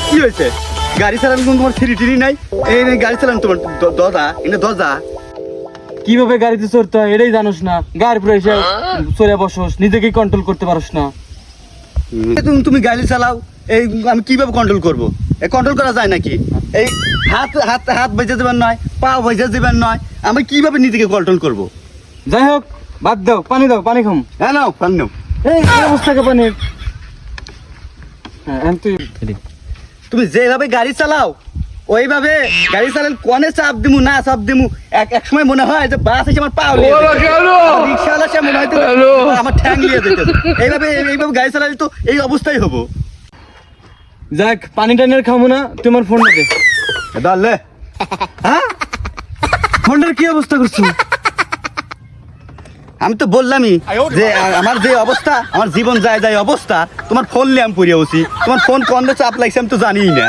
কি হয়েছে? গাড়ি চালানো তোমার থ্রি নাই? এই গাড়ি চালানো তোমার দজা এটা দজা। কিভাবে গাড়িতে চড়তে হয় এটাই জানোস না, গাড়ির উপরে এসে চড়ে বসোস, নিজেকে কন্ট্রোল করতে পারোস না। তুমি গাড়ি চালাও, এই আমি কিভাবে কন্ট্রোল করবো? কন্ট্রোল করা যায় নাকি? এই হাত হাত হাত বেজে দেবেন নয়, পা বেজে দেবেন নয়, আমি কিভাবে নিজেকে কন্ট্রোল করবো? যাই হোক, বাদ দাও, পানি দাও, পানি খাম। হ্যাঁ নাও পানি নাও। এই কি অবস্থাকে পানির। হ্যাঁ তুই তুমি যেভাবে গাড়ি চালাও ওইভাবে গাড়ি চালালে কনে চাপ দিমু না চাপ দিমু, এক সময় মনে হয় যে বাস এসে আমার পা রিক্সাওয়ালা সে মনে হয় আমার ঠ্যাং লিয়ে যেতে। এইভাবে গাড়ি চালালে তো এই অবস্থাই হবো। যাক, পানি টানের খামো না, তোমার ফোনটা দে। দলে হ্যাঁ, ফোনটার কি অবস্থা করছো? আমি তো বললামই যে আমার যে অবস্থা, আমার জীবন যায় যায় অবস্থা, তোমার ফোন নিয়ে আমি পড়িয়ে বসি। তোমার ফোন কন্দ চাপ লাগছে আমি তো জানিই না।